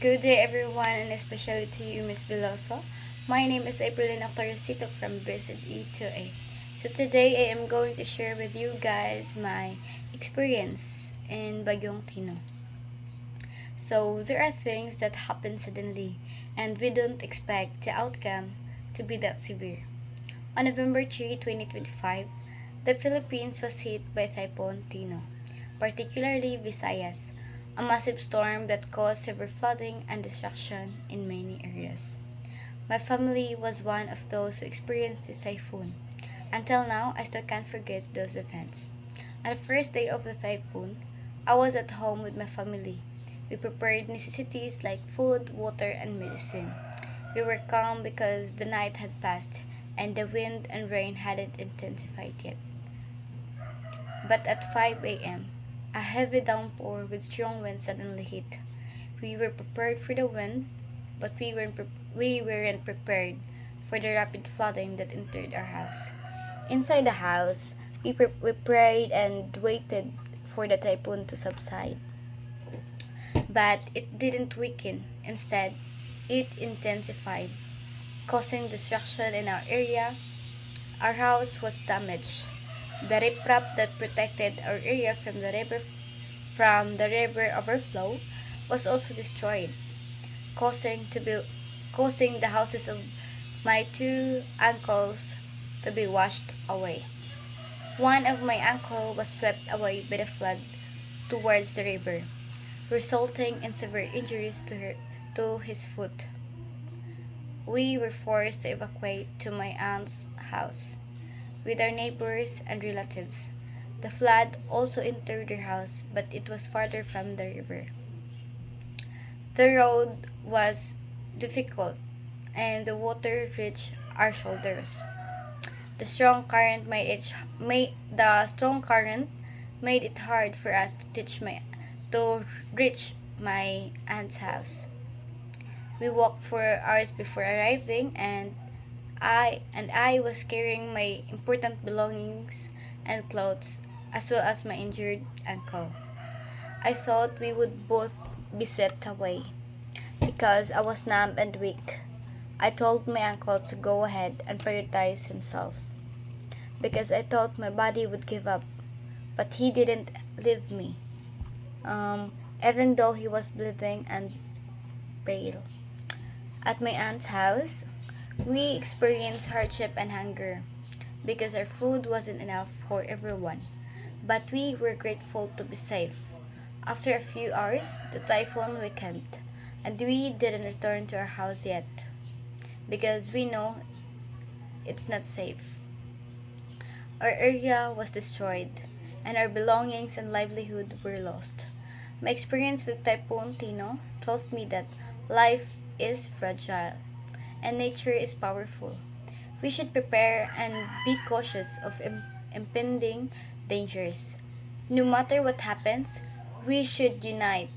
Good day everyone, and especially to you, Miss Veloso. My name is Aprilina Torresito from Visit E2A. So today I am going to share with you guys my experience in Bagyong Tino. So there are things that happen suddenly and we don't expect the outcome to be that severe. On November 3, 2025, the Philippines was hit by Typhoon Tino, particularly Visayas, a massive storm that caused severe flooding and destruction in many areas. My family was one of those who experienced this typhoon. Until now, I still can't forget those events. On the first day of the typhoon, I was at home with my family. We prepared necessities like food, water, and medicine. We were calm because the night had passed and the wind and rain hadn't intensified yet. But at 5 a.m., a heavy downpour with strong wind suddenly hit. We were prepared for the wind, but we weren't prepared for the rapid flooding that entered our house. Inside the house, we prayed and waited for the typhoon to subside. But it didn't weaken. Instead, it intensified, causing destruction in our area. Our house was damaged. The riprap that protected our area from the river overflow was also destroyed, causing to be causing the houses of my two uncles to be washed away. One of my uncle was swept away by the flood towards the river, resulting in severe injuries to his foot. We were forced to evacuate to my aunt's house with our neighbors and relatives. The flood also entered their house, but it was farther from the river. The road was difficult and the water reached our shoulders. The strong current made it hard for us to reach my aunt's house. We walked for hours before arriving, and I was carrying my important belongings and clothes as well as my injured ankle. I thought we would both be swept away because I was numb and weak. I told my uncle to go ahead and prioritize himself because I thought my body would give up, but he didn't leave me, even though he was bleeding and pale. At my aunt's house, we experienced hardship and hunger because our food wasn't enough for everyone, but we were grateful to be safe. After a few hours, the typhoon weakened, and we didn't return to our house yet because we know it's not safe. Our area was destroyed, and our belongings and livelihood were lost. My experience with Typhoon Tino taught me that life is fragile and nature is powerful. We should prepare and be cautious of impending dangers. No matter what happens, we should unite,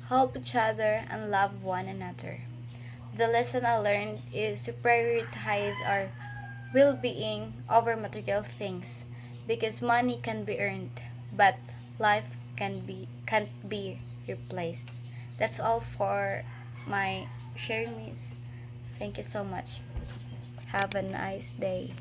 help each other, and love one another. The lesson I learned is to prioritize our well being over material things because money can be earned, but life can't be replaced. That's all for my sharing, miss. Thank you so much. Have a nice day.